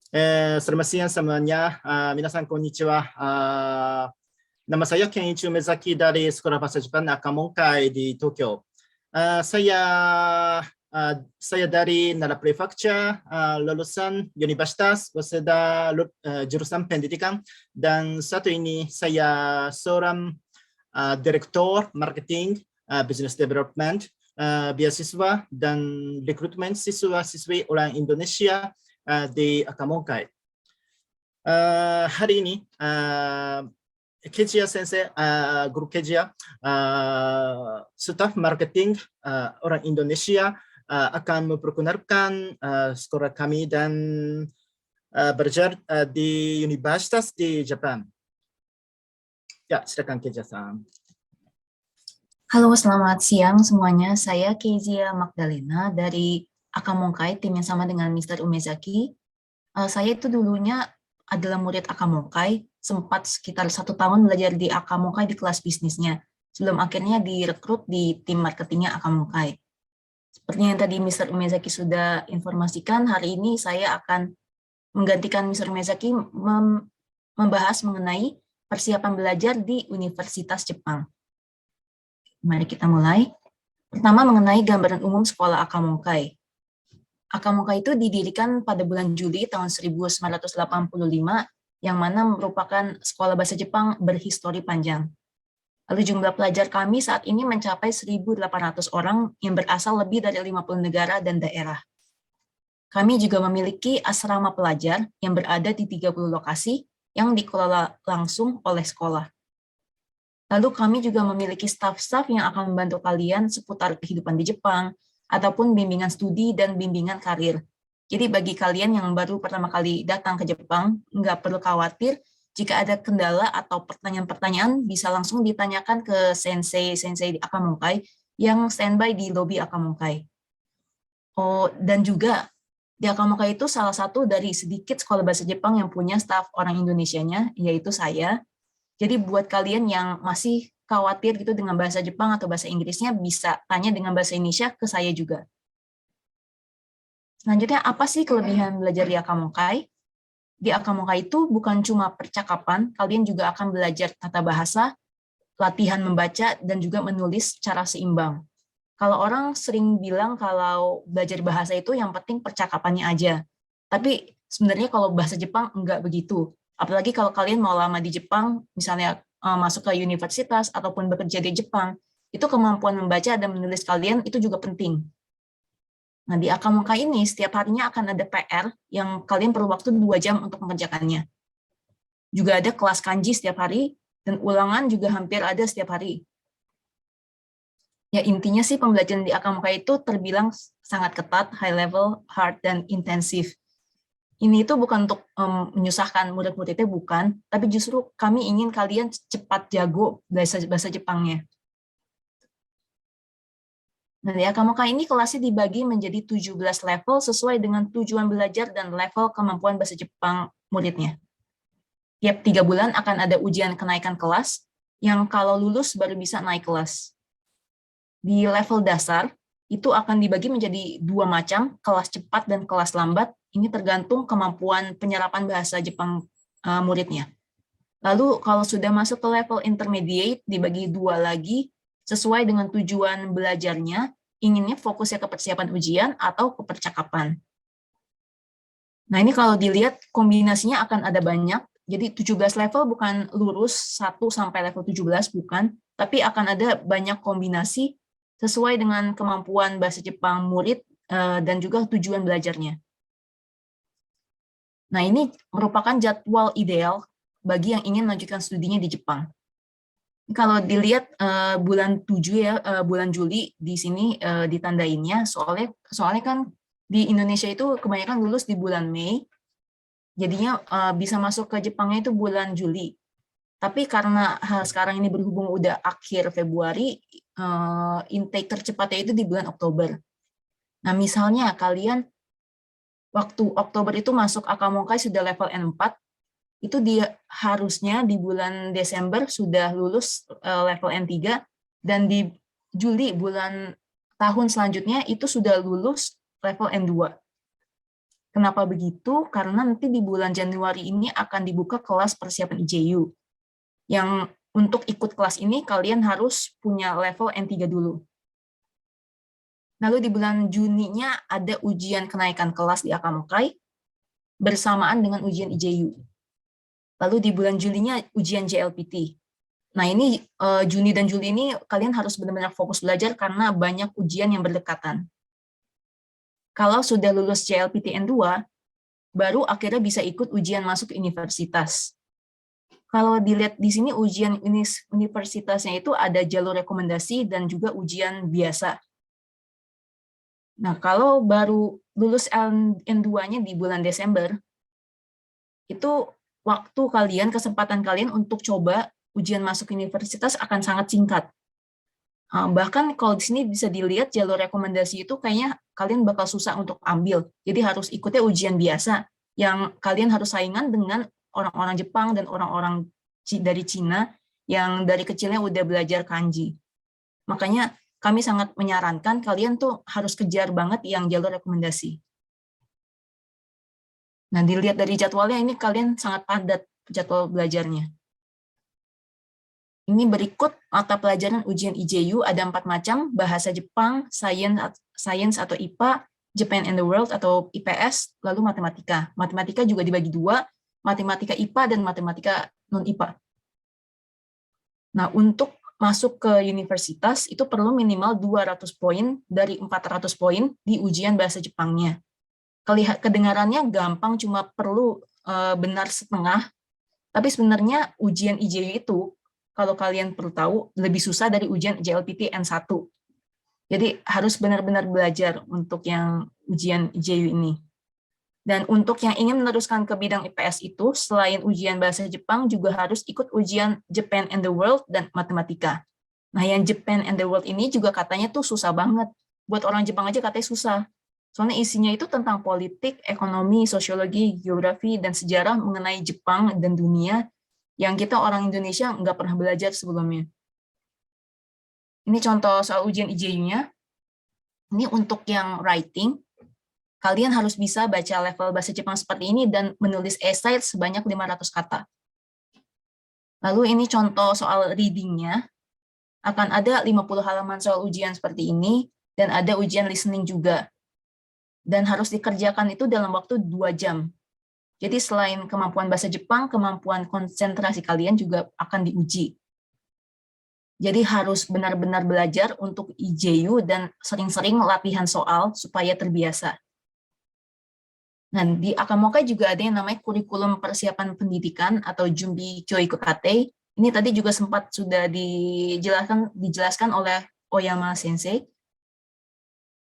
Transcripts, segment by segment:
Selamat siang semuanya. Minasan konnichiwa. Nama saya Kenichi Umezaki dari Sekolah Bahasa Jepang Akamongkai di Tokyo. Saya dari Nara Prefecture, lulusan Universitas Waseda jurusan Pendidikan, dan satu ini saya seorang Direktur Marketing, Business Development, beasiswa dan rekrutmen siswa-siswi orang Indonesia di Akamongkai. Hari ini Kezia Sensei, Guru Kezia, staf marketing orang Indonesia akan memperkenalkan sekolah kami dan belajar di universitas di Jepang. Ya, silakan Kezia-san. Halo, selamat siang semuanya. Saya Kezia Magdalena dari Akamongkai, tim yang sama dengan Mr. Umezaki. Saya itu dulunya adalah murid Akamongkai, sempat sekitar 1 tahun belajar di Akamongkai di kelas bisnisnya, sebelum akhirnya direkrut di tim marketingnya Akamongkai. Seperti yang tadi Mr. Umezaki sudah informasikan, hari ini saya akan menggantikan Mr. Umezaki membahas mengenai persiapan belajar di Universitas Jepang. Mari kita mulai. Pertama, mengenai gambaran umum sekolah Akamongkai. Akamongkai itu didirikan pada bulan Juli tahun 1985, yang mana merupakan sekolah bahasa Jepang berhistori panjang. Lalu jumlah pelajar kami saat ini mencapai 1.800 orang yang berasal lebih dari 50 negara dan daerah. Kami juga memiliki asrama pelajar yang berada di 30 lokasi yang dikelola langsung oleh sekolah. Lalu kami juga memiliki staf-staf yang akan membantu kalian seputar kehidupan di Jepang, ataupun bimbingan studi dan bimbingan karir. Jadi bagi kalian yang baru pertama kali datang ke Jepang, nggak perlu khawatir jika ada kendala atau pertanyaan-pertanyaan bisa langsung ditanyakan ke sensei di Akamongkai yang standby di lobi Akamongkai. Oh, dan juga di Akamongkai itu salah satu dari sedikit sekolah bahasa Jepang yang punya staf orang Indonesianya, yaitu saya. Jadi buat kalian yang masih khawatir gitu dengan bahasa Jepang atau bahasa Inggrisnya, bisa tanya dengan bahasa Indonesia ke saya juga. Selanjutnya, apa sih kelebihan belajar di Akamongkai? Di Akamongkai itu bukan cuma percakapan, kalian juga akan belajar tata bahasa, latihan membaca, dan juga menulis secara seimbang. Kalau orang sering bilang kalau belajar bahasa itu yang penting percakapannya aja. Tapi sebenarnya kalau bahasa Jepang enggak begitu. Apalagi kalau kalian mau lama di Jepang, misalnya masuk ke universitas ataupun bekerja di Jepang, itu kemampuan membaca dan menulis kalian itu juga penting. Nah, di Akamongkai ini setiap harinya akan ada PR yang kalian perlu waktu 2 jam untuk mengerjakannya. Juga ada kelas kanji setiap hari, dan ulangan juga hampir ada setiap hari. Ya, intinya sih pembelajaran di Akamongkai itu terbilang sangat ketat, high level, hard, dan intensif. Ini itu bukan untuk menyusahkan murid-muridnya, bukan, tapi justru kami ingin kalian cepat jago bahasa Jepangnya. Nah, di Akamongkai ini kelasnya dibagi menjadi 17 level sesuai dengan tujuan belajar dan level kemampuan bahasa Jepang muridnya. Tiap 3 bulan akan ada ujian kenaikan kelas, yang kalau lulus baru bisa naik kelas. Di level dasar, itu akan dibagi menjadi 2 macam, kelas cepat dan kelas lambat. Ini tergantung kemampuan penyerapan bahasa Jepang muridnya. Lalu kalau sudah masuk ke level intermediate, dibagi 2 lagi, sesuai dengan tujuan belajarnya, inginnya fokusnya ke persiapan ujian atau ke percakapan. Nah, ini kalau dilihat kombinasinya akan ada banyak, jadi 17 level bukan lurus 1 sampai level 17, bukan, tapi akan ada banyak kombinasi sesuai dengan kemampuan bahasa Jepang murid dan juga tujuan belajarnya. Nah, ini merupakan jadwal ideal bagi yang ingin melanjutkan studinya di Jepang. Kalau dilihat bulan 7 ya, bulan Juli di sini ditandainnya, soalnya kan di Indonesia itu kebanyakan lulus di bulan Mei, jadinya bisa masuk ke Jepangnya itu bulan Juli. Tapi karena sekarang ini berhubung udah akhir Februari, intake tercepatnya itu di bulan Oktober. Nah, misalnya kalian waktu Oktober itu masuk Akamongkai sudah level N4, itu dia harusnya di bulan Desember sudah lulus level N3, dan di Juli bulan tahun selanjutnya itu sudah lulus level N2. Kenapa begitu? Karena nanti di bulan Januari ini akan dibuka kelas persiapan IJU. Yang untuk ikut kelas ini kalian harus punya level N3 dulu. Lalu di bulan Juninya ada ujian kenaikan kelas di Akamokai bersamaan dengan ujian IJU. Lalu di bulan Julinya ujian JLPT. Nah ini Juni dan Juli ini kalian harus benar-benar fokus belajar karena banyak ujian yang berdekatan. Kalau sudah lulus JLPT N2, baru akhirnya bisa ikut ujian masuk ke universitas. Kalau dilihat di sini ujian universitasnya itu ada jalur rekomendasi dan juga ujian biasa. Nah kalau baru lulus N2-nya di bulan Desember, itu waktu kalian, kesempatan kalian untuk coba ujian masuk universitas akan sangat singkat. Bahkan kalau di sini bisa dilihat jalur rekomendasi itu kayaknya kalian bakal susah untuk ambil. Jadi harus ikutnya ujian biasa yang kalian harus saingan dengan orang-orang Jepang dan orang-orang dari Cina yang dari kecilnya udah belajar kanji. Makanya kami sangat menyarankan kalian tuh harus kejar banget yang jalur rekomendasi. Nah, dilihat dari jadwalnya ini kalian sangat padat jadwal belajarnya. Ini berikut mata pelajaran ujian IJU ada 4 macam, bahasa Jepang, Science atau IPA, Japan and the World atau IPS, lalu matematika. Matematika juga dibagi 2, matematika IPA dan matematika non-IPA. Nah, untuk masuk ke universitas itu perlu minimal 200 poin dari 400 poin di ujian bahasa Jepangnya. Kedengarannya gampang, cuma perlu benar setengah, tapi sebenarnya ujian IJU itu, kalau kalian perlu tahu, lebih susah dari ujian JLPT N1. Jadi harus benar-benar belajar untuk yang ujian IJU ini. Dan untuk yang ingin meneruskan ke bidang IPS itu, selain ujian bahasa Jepang, juga harus ikut ujian Japan and the World dan matematika. Nah, yang Japan and the World ini juga katanya tuh susah banget. Buat orang Jepang aja katanya susah. Soalnya isinya itu tentang politik, ekonomi, sosiologi, geografi, dan sejarah mengenai Jepang dan dunia yang kita orang Indonesia nggak pernah belajar sebelumnya. Ini contoh soal ujian IJU-nya. Ini untuk yang writing, kalian harus bisa baca level bahasa Jepang seperti ini dan menulis esai sebanyak 500 kata. Lalu ini contoh soal reading-nya. Akan ada 50 halaman soal ujian seperti ini, dan ada ujian listening juga. Dan harus dikerjakan itu dalam waktu 2 jam. Jadi selain kemampuan bahasa Jepang, kemampuan konsentrasi kalian juga akan diuji. Jadi harus benar-benar belajar untuk IJU dan sering-sering latihan soal supaya terbiasa. Nah, di Akamokai juga ada yang namanya kurikulum persiapan pendidikan atau Jumbi Kyoiku Kate. Ini tadi juga sempat sudah dijelaskan oleh Oyama Sensei.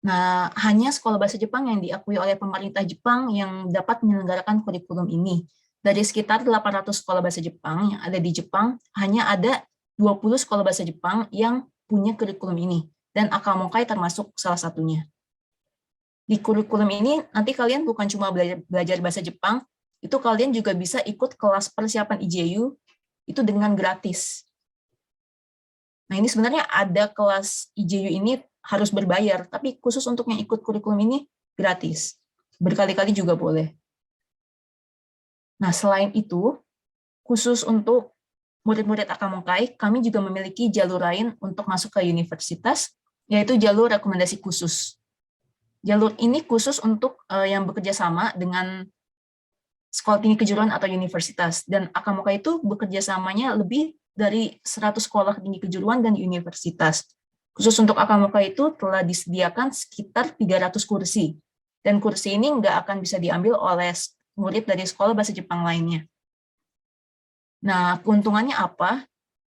Nah, hanya sekolah bahasa Jepang yang diakui oleh pemerintah Jepang yang dapat menyelenggarakan kurikulum ini. Dari sekitar 800 sekolah bahasa Jepang yang ada di Jepang, hanya ada 20 sekolah bahasa Jepang yang punya kurikulum ini. Dan Akamokai termasuk salah satunya. Di kurikulum ini, nanti kalian bukan cuma belajar bahasa Jepang, itu kalian juga bisa ikut kelas persiapan IJU, itu dengan gratis. Nah, ini sebenarnya ada kelas IJU ini harus berbayar, tapi khusus untuk yang ikut kurikulum ini gratis. Berkali-kali juga boleh. Nah, selain itu, khusus untuk murid-murid Akamokai, kami juga memiliki jalur lain untuk masuk ke universitas, yaitu jalur rekomendasi khusus. Jalur ini khusus untuk yang bekerja sama dengan sekolah tinggi kejuruan atau universitas, dan Akamokai itu bekerja samanya lebih dari 100 sekolah tinggi kejuruan dan universitas. Khusus untuk Akamokai itu telah disediakan sekitar 300 kursi, dan kursi ini nggak akan bisa diambil oleh murid dari sekolah bahasa Jepang lainnya. Nah, keuntungannya apa?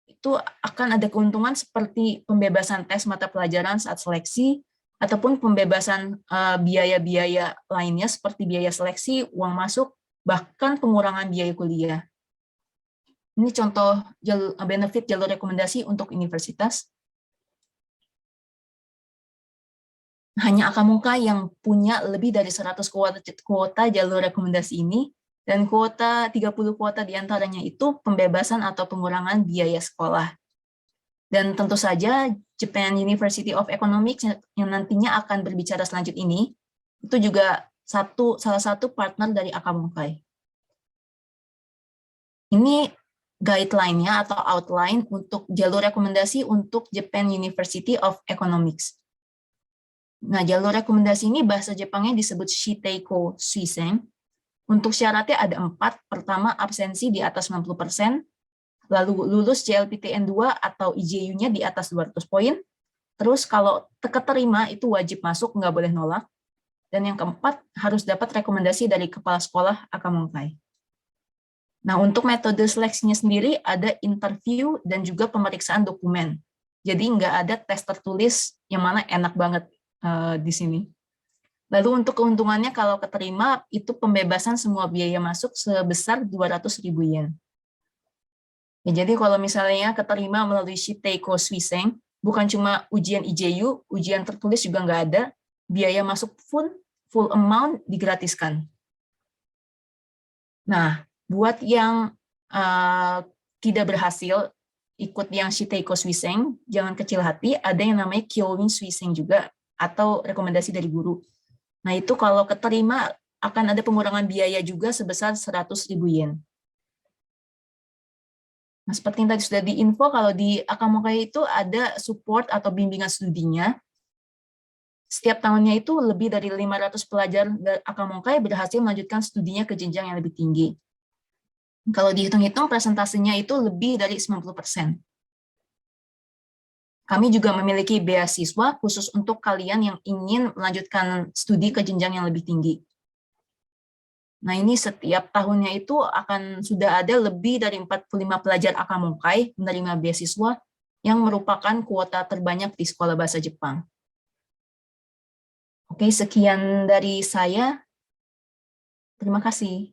Itu akan ada keuntungan seperti pembebasan tes mata pelajaran saat seleksi, ataupun pembebasan biaya-biaya lainnya seperti biaya seleksi, uang masuk, bahkan pengurangan biaya kuliah. Ini contoh benefit jalur rekomendasi untuk universitas. Hanya Akamokai yang punya lebih dari 100 kuota jalur rekomendasi ini, dan 30 kuota diantaranya itu pembebasan atau pengurangan biaya sekolah. Dan tentu saja Japan University of Economics yang nantinya akan berbicara selanjut ini, itu juga salah satu partner dari Akamonkai. Ini guideline-nya atau outline untuk jalur rekomendasi untuk Japan University of Economics. Nah, jalur rekomendasi ini bahasa Jepangnya disebut Shiteiko Suiseng. Untuk syaratnya ada 4. Pertama, absensi di atas 90%, lalu lulus JLPTN 2 atau IJU-nya di atas 200 poin. Terus kalau keterima itu wajib masuk, nggak boleh nolak. Dan yang keempat, harus dapat rekomendasi dari kepala sekolah Akamonkai. Nah, untuk metode seleksinya sendiri ada interview dan juga pemeriksaan dokumen. Jadi nggak ada tes tertulis yang mana enak banget di sini. Lalu untuk keuntungannya kalau keterima itu pembebasan semua biaya masuk sebesar 200.000 yen. Ya, jadi kalau misalnya keterima melalui Shiteiko Suiseng, bukan cuma ujian IJU, ujian tertulis juga nggak ada, biaya masuk full amount digratiskan. Nah, buat yang tidak berhasil ikut yang Shiteiko Suiseng, jangan kecil hati, ada yang namanya Kyowin Suiseng juga, atau rekomendasi dari guru. Nah, itu kalau keterima akan ada pengurangan biaya juga sebesar 100.000 yen. Nah, seperti yang tadi sudah diinfo, kalau di Akamonkai itu ada support atau bimbingan studinya. Setiap tahunnya itu lebih dari 500 pelajar dari Akamonkai berhasil melanjutkan studinya ke jenjang yang lebih tinggi. Kalau dihitung-hitung, presentasinya itu lebih dari 90%. Kami juga memiliki beasiswa khusus untuk kalian yang ingin melanjutkan studi ke jenjang yang lebih tinggi. Nah, ini setiap tahunnya itu akan sudah ada lebih dari 45 pelajar Akamonkai menerima beasiswa yang merupakan kuota terbanyak di Sekolah Bahasa Jepang. Oke, sekian dari saya. Terima kasih.